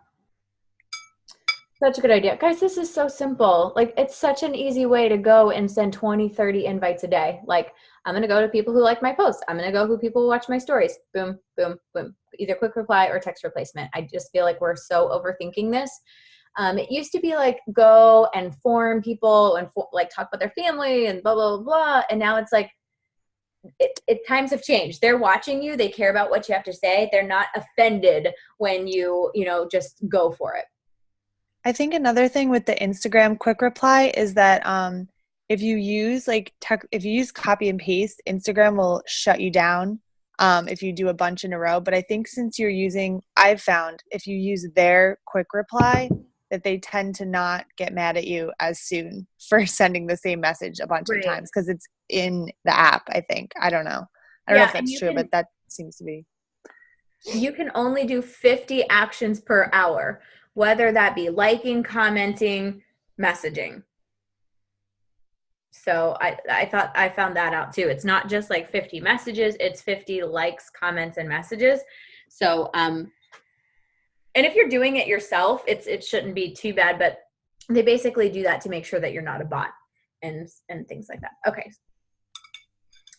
S1: Such a good idea. Guys, this is so simple. Like, it's such an easy way to go and send 20, 30 invites a day. Like, I'm going to go to people who like my posts. I'm going to go who people who watch my stories. Boom, boom, boom. Either quick reply or text replacement. I just feel like we're so overthinking this. It used to be like go and form people and like talk about their family and blah, blah, blah, blah. And now it's like, times have changed. They're watching you. They care about what you have to say. They're not offended when you just go for it.
S4: I think another thing with the Instagram quick reply is that if you use copy and paste, Instagram will shut you down if you do a bunch in a row. But I think since I've found if you use their quick reply, that they tend to not get mad at you as soon for sending the same message a bunch of times because it's in the app, I think. I don't know. I don't know if that's true, but that seems to be.
S1: You can only do 50 actions per hour, whether that be liking, commenting, messaging. So I found that out too. It's not just like 50 messages, it's 50 likes, comments, and messages. So, and if you're doing it yourself, it shouldn't be too bad, but they basically do that to make sure that you're not a bot and things like that. Okay.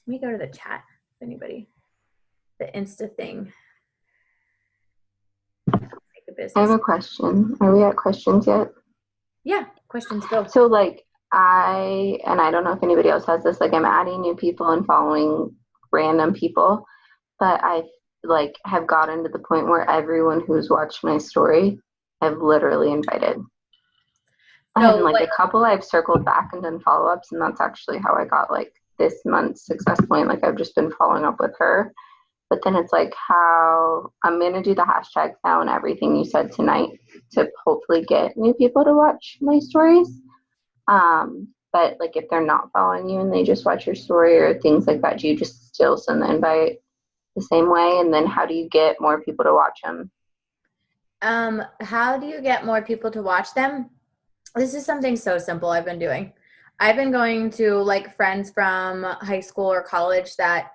S1: Let me go to the chat if anybody, the Insta thing.
S2: I have a question. Are we at questions yet?
S1: Yeah, questions go.
S2: So like I don't know if anybody else has this, like I'm adding new people and following random people, but I like have gotten to the point where everyone who's watched my story I've literally invited. And like a couple I've circled back and done follow-ups, and that's actually how I got like this month's success point. Like I've just been following up with her. But then it's like how I'm going to do the hashtags now and everything you said tonight to hopefully get new people to watch my stories. But like if they're not following you and they just watch your story or things like that, do you just still send the invite the same way? And then how do you get more people to watch them?
S1: How do you get more people to watch them? This is something so simple I've been doing. I've been going to like friends from high school or college that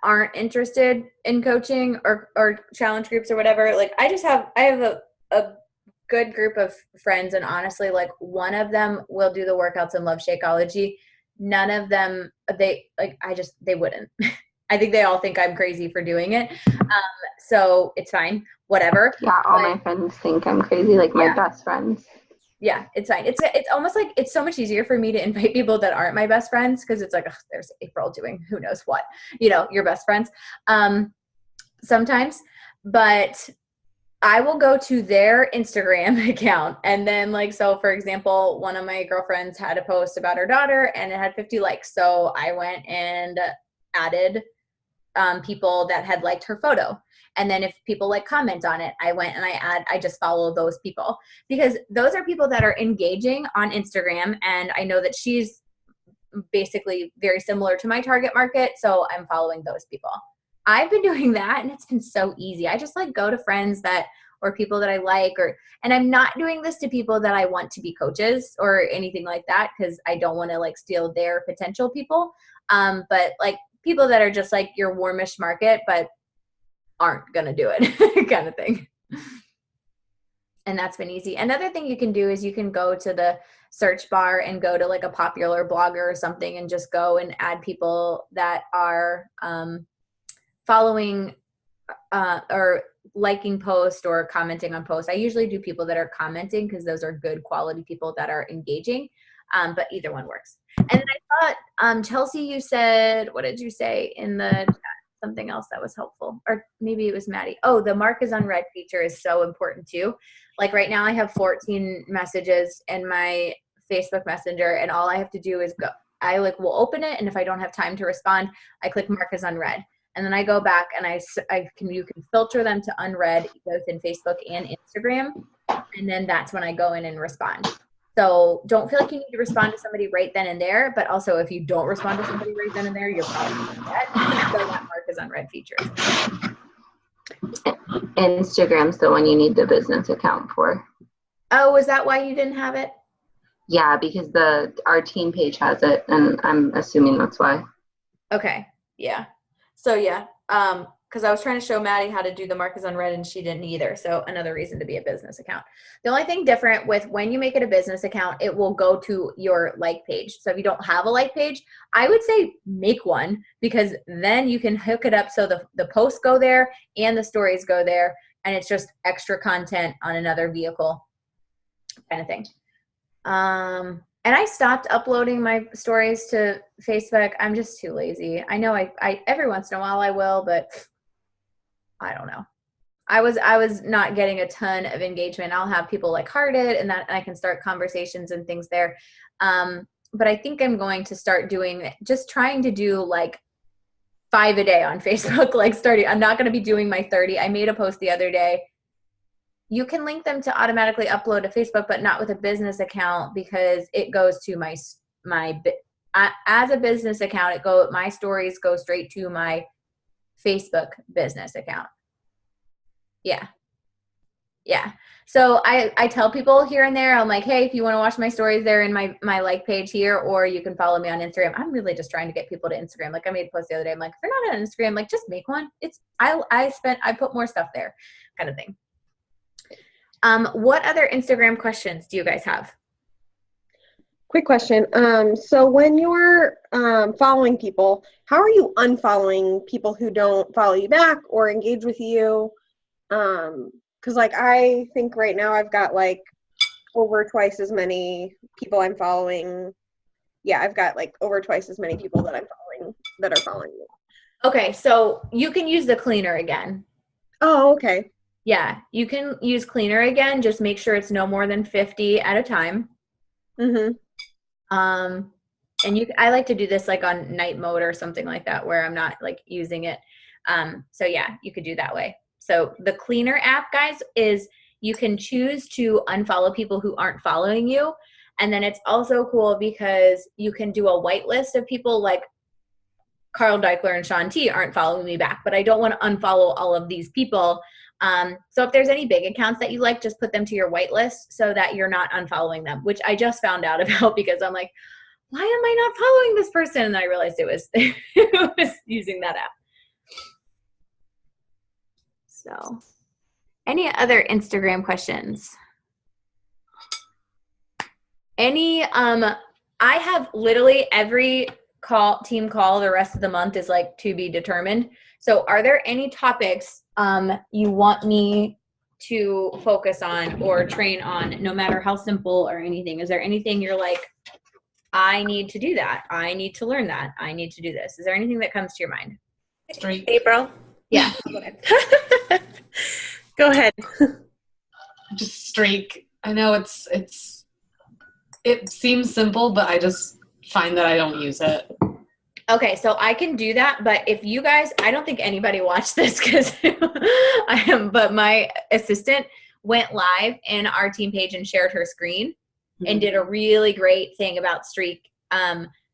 S1: aren't interested in coaching or challenge groups or whatever. Like I have a good group of friends, and honestly, like one of them will do the workouts and love Shakeology. None of them, they wouldn't. I think they all think I'm crazy for doing it. So it's fine, whatever.
S2: Yeah, all my friends think I'm crazy, like my best friends.
S1: Yeah, it's fine. It's almost like it's so much easier for me to invite people that aren't my best friends because it's like, ugh, there's April doing who knows what, your best friends sometimes. But I will go to their Instagram account and then so for example, one of my girlfriends had a post about her daughter and it had 50 likes. So I went and added people that had liked her photo. And then if people comment on it, I went and I just follow those people because those are people that are engaging on Instagram. And I know that she's basically very similar to my target market. So I'm following those people. I've been doing that and it's been so easy. I just go to friends or people that I like, and I'm not doing this to people that I want to be coaches or anything like that because I don't want to steal their potential people. But people that are just your warmish market, but aren't going to do it kind of thing. And that's been easy. Another thing you can do is you can go to the search bar and go to a popular blogger or something and just go and add people that are following or liking posts or commenting on posts. I usually do people that are commenting because those are good quality people that are engaging, but either one works. And then I thought, Chelsea, you said, what did you say in the chat? Something else that was helpful, or maybe it was Maddie. Oh, the mark is unread feature is so important too. Right now I have 14 messages in my Facebook Messenger and all I have to do is go. I will open it, and if I don't have time to respond, I click mark as unread. And then I go back and you can filter them to unread both in Facebook and Instagram. And then that's when I go in and respond. So don't feel like you need to respond to somebody right then and there, but also if you don't respond to somebody right then and there, you're probably going to get so that mark as unread feature.
S2: Instagram's the one you need the business account for.
S1: Oh, is that why you didn't have it?
S2: Yeah, because our team page has it, and I'm assuming that's why.
S1: Okay, yeah. So yeah, because I was trying to show Maddie how to do the mark as unread and she didn't either. So another reason to be a business account. The only thing different with when you make it a business account, it will go to your like page. So if you don't have a like page, I would say make one because then you can hook it up so the posts go there and the stories go there and it's just extra content on another vehicle kind of thing. And I stopped uploading my stories to Facebook. I'm just too lazy. I know I every once in a while I will, but I don't know. I was not getting a ton of engagement. I'll have people heart it and I can start conversations and things there. But I think I'm going to start just trying to do 5 a day on Facebook, starting. I'm not going to be doing my 30. I made a post the other day. You can link them to automatically upload to Facebook, but not with a business account because it goes to my as a business account. My stories go straight to my Facebook business account. Yeah. So I tell people here and there, I'm hey, if you want to watch my stories, they're in my like page here, or you can follow me on Instagram. I'm really just trying to get people to Instagram. I made a post the other day. I'm if you're not on Instagram, just make one. I put more stuff there, kind of thing. What other Instagram questions do you guys have?
S3: Quick question. So when you're following people, how are you unfollowing people who don't follow you back or engage with you? Because I think right now I've got over twice as many people I'm following. Yeah, I've got over twice as many people that I'm following that are following me.
S1: Okay, so you can use the cleaner again.
S3: Oh, okay.
S1: Yeah, you can use cleaner again. Just make sure it's no more than 50 at a time.
S3: Mm-hmm.
S1: And I like to do this on night mode or something like that where I'm not using it. So yeah, you could do that way. So the cleaner app, guys, is you can choose to unfollow people who aren't following you. And then it's also cool because you can do a whitelist of people like Carl Deichler and Sean T aren't following me back, but I don't want to unfollow all of these people. So if there's any big accounts that you like, just put them to your whitelist so that you're not unfollowing them, which I just found out about because I'm why am I not following this person? And I realized it was, it was using that app. So any other Instagram questions? I have literally every team call the rest of the month is to be determined. So are there any topics you want me to focus on or train on, no matter how simple or anything? Is there anything you're like, I need to do that. I need to learn that. I need to do this. Is there anything that comes to your mind?
S5: Streak.
S6: April?
S1: Yeah.
S6: Go ahead.
S5: Just streak. I know it seems simple, but I just find that I don't use it.
S1: Okay, so I can do that, but if you guys, I don't think anybody watched this because but my assistant went live in our team page and shared her screen and did a really great thing about streak.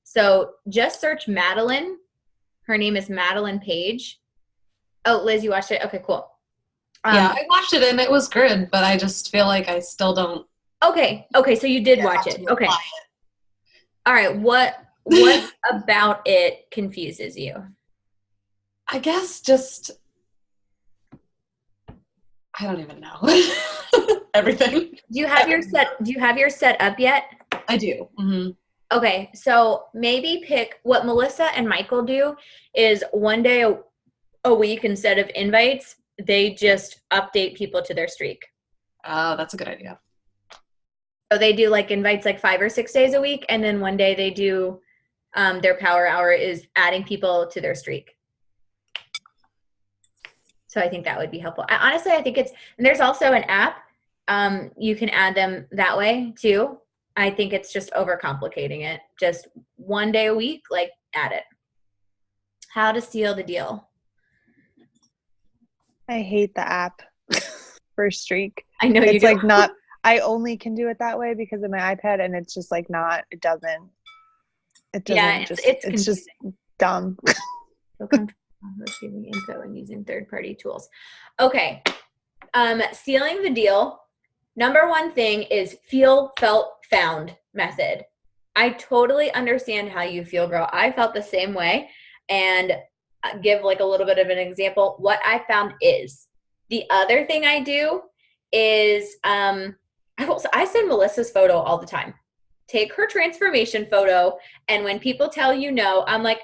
S1: So just search Madeline. Her name is Madeline Page. Oh, Liz, you watched it? Okay, cool.
S5: Yeah, I watched it and it was good, but I just feel like I still don't.
S1: Okay, so you did watch it. Okay. All right, what about it confuses you?
S5: I guess just, I don't even know. Everything.
S1: Do you have your set up yet?
S5: I do. Mm-hmm.
S1: Okay, so maybe pick what Melissa and Michael do is one day a week instead of invites, they just update people to their streak.
S5: Oh, that's a good idea.
S1: So they do like invites like 5 or 6 days a week, and then one day they do their power hour is adding people to their streak. So I think that would be helpful. Honestly, I think and there's also an app. You can add them that way too. I think it's just overcomplicating it. Just one day a week, like add it. How to seal the deal.
S4: I hate the app for streak.
S1: I know you do.
S4: It's like not, I only can do it that way because of my iPad, and it's just like not, it doesn't
S1: yeah,
S4: it's just dumb.
S1: So comfortable receiving info and using third-party tools. Okay. Sealing the deal. Number one thing is feel, felt, found method. I totally understand how you feel, girl. I felt the same way. And give like a little bit of an example. What I found is the other thing I do is I send Melissa's photo all the time. Take her transformation photo, and when people tell you no, I'm like,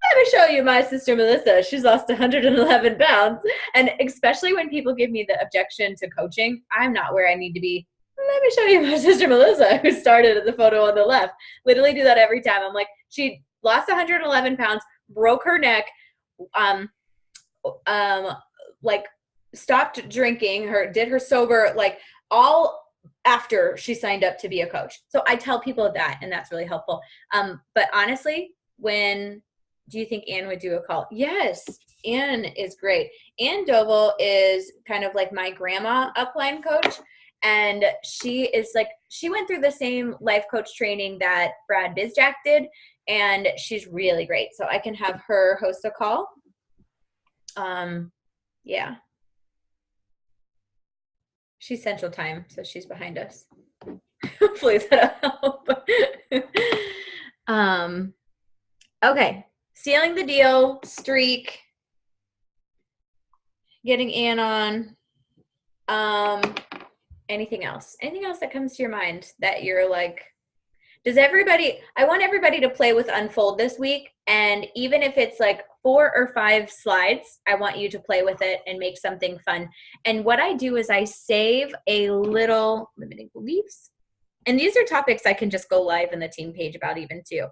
S1: let me show you my sister Melissa. She's lost 111 pounds. And especially when people give me the objection to coaching, I'm not where I need to be. Let me show you my sister Melissa, who started at the photo on the left. Literally do that every time. I'm like, she lost 111 pounds, broke her neck, like stopped drinking, did her sober, like all after she signed up to be a coach. So I tell people that, and that's really helpful. But honestly, do you think Anne would do a call? Yes, Anne is great. Anne Doval is kind of like my grandma upline coach. And she went through the same life coach training that Brad Bizjack did. And she's really great. So I can have her host a call. Yeah. She's Central Time, so she's behind us. Hopefully that'll help. Okay. Sealing the deal, streak, getting Ann on. Anything else? Anything else that comes to your mind that you're like, I want everybody to play with Unfold this week. And even if it's like 4 or 5 slides, I want you to play with it and make something fun. And what I do is I save a little limiting beliefs. And these are topics I can just go live in the team page about even too.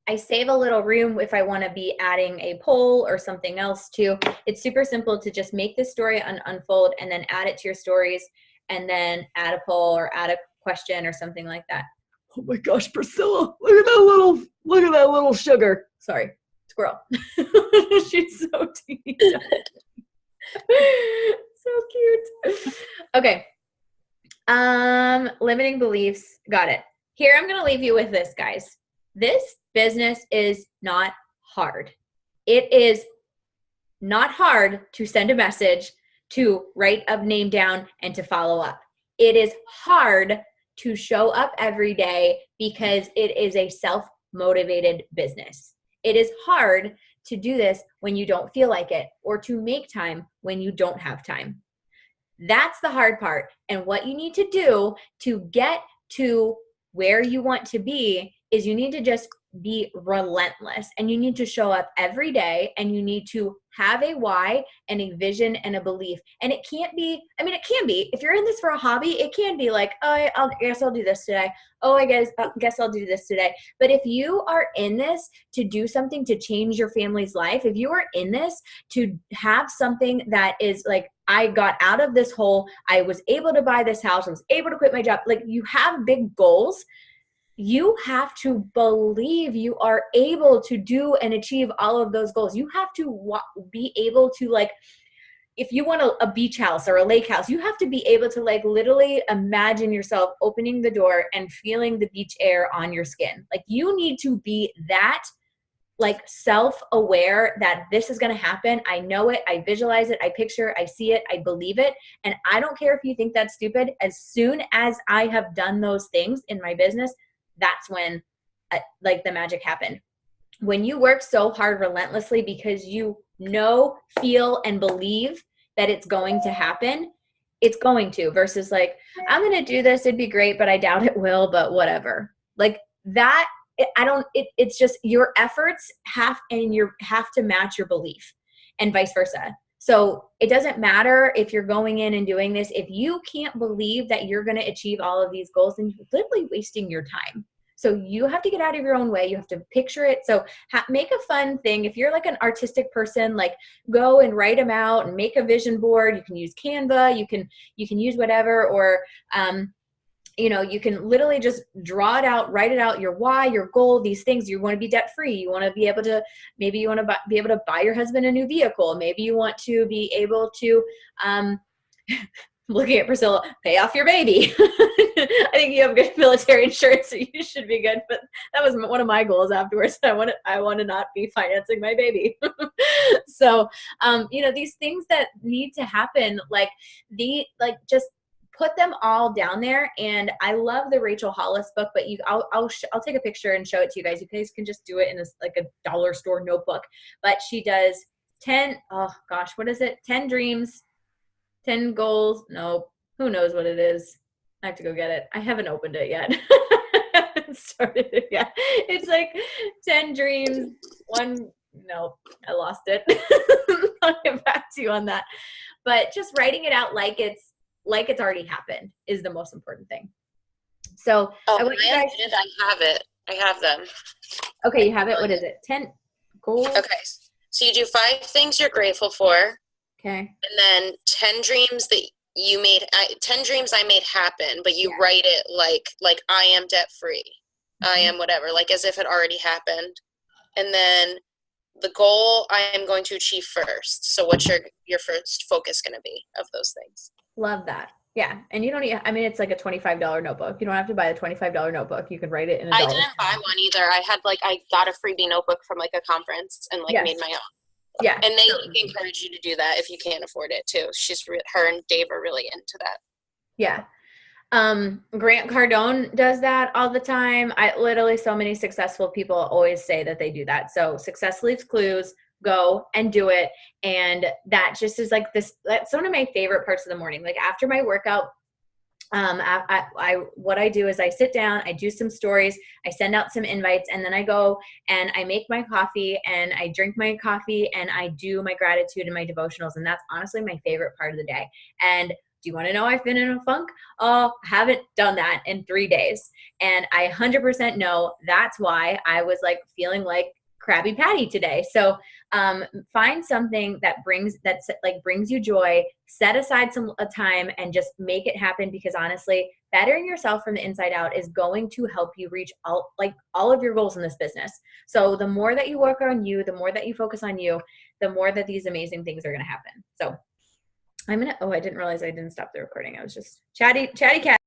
S1: I save a little room if I want to be adding a poll or something else too. It's super simple to just make the story unfold and then add it to your stories and then add a poll or add a question or something like that. Oh my gosh, Priscilla, look at that little sugar. Sorry, squirrel. She's so teeny. So cute. Okay. Limiting beliefs. Got it. Here, I'm going to leave you with this, guys. This business is not hard. It is not hard to send a message, to write a name down, and to follow up. It is hard to show up every day because it is a self-motivated business. It is hard to do this when you don't feel like it or to make time when you don't have time. That's the hard part. And what you need to do to get to where you want to be is you need to just be relentless, and you need to show up every day, and you need to have a why and a vision and a belief. And it can't be, I mean, it can be, if you're in this for a hobby, it can be like, oh, I guess I'll do this today. Oh, I guess I'll do this today. But if you are in this to do something to change your family's life, if you are in this to have something that is like, I got out of this hole, I was able to buy this house, I was able to quit my job, like you have big goals, you have to believe you are able to do and achieve all of those goals. You have to be able to, like, if you want a beach house or a lake house, you have to be able to like literally imagine yourself opening the door and feeling the beach air on your skin. Like you need to be that like self-aware that this is going to happen. I know it. I visualize it. I picture it. I see it. I believe it. And I don't care if you think that's stupid. As soon as I have done those things in my business, that's when like the magic happened. When you work so hard relentlessly because you know, feel, and believe that it's going to happen, it's going to, versus like, I'm going to do this. It'd be great, but I doubt it will, but whatever. Like that, it's just your efforts have to match your belief and vice versa. So it doesn't matter if you're going in and doing this. If you can't believe that you're going to achieve all of these goals, then you're literally wasting your time. So you have to get out of your own way. You have to picture it. So make a fun thing. If you're like an artistic person, like go and write them out and make a vision board. You can use Canva. You can use whatever, or you can literally just draw it out, write it out, your why, your goal, these things. You want to be debt free. You want to be able to, maybe you want to be able to buy your husband a new vehicle. Maybe you want to be able to, looking at Priscilla, pay off your baby. I think you have good military insurance, so you should be good. But that was one of my goals afterwards. I want to not be financing my baby. So, these things that need to happen, just put them all down there. And I love the Rachel Hollis book, but I'll take a picture and show it to you guys. You guys can just do it in a dollar store notebook. But she does 10 dreams, 10 goals. No, who knows what it is. I have to go get it. I haven't opened it yet. I haven't started it yet. It's like 10 dreams. No, I lost it. I'll get back to you on that. But just writing it out like it's already happened is the most important thing. So
S6: I have it. I have them.
S1: Okay, you have it. What is it? 10 goals?
S6: Okay. So you do 5 things you're grateful for.
S1: Okay.
S6: And then 10 dreams that you made, 10 dreams I made happen, but you write it like I am debt free. I am whatever, like as if it already happened. And then the goal I am going to achieve first. So what's your first focus going to be of those things?
S1: Love that. Yeah. And you don't need, it's like a $25 notebook. You don't have to buy a $25 notebook. You can write it in a dollar.
S6: I didn't buy one either. I got a freebie notebook from like a conference and made my own.
S1: Yeah.
S6: And they encourage you to do that if you can't afford it too. Her and Dave are really into that.
S1: Yeah. Grant Cardone does that all the time. So many successful people always say that they do that. So success leaves clues. Go and do it. And that just is like this, that's one of my favorite parts of the morning. Like after my workout, what I do is I sit down, I do some stories, I send out some invites, and then I go and I make my coffee and I drink my coffee and I do my gratitude and my devotionals. And that's honestly my favorite part of the day. And do you want to know I've been in a funk? Oh, haven't done that in 3 days. And I 100% know that's why I was like feeling like Krabby Patty today. So find something that brings you joy, set aside a time and just make it happen, because honestly, bettering yourself from the inside out is going to help you reach all of your goals in this business. So the more that you work on you, the more that you focus on you, the more that these amazing things are going to happen. So I didn't realize I didn't stop the recording. I was just chatty cat.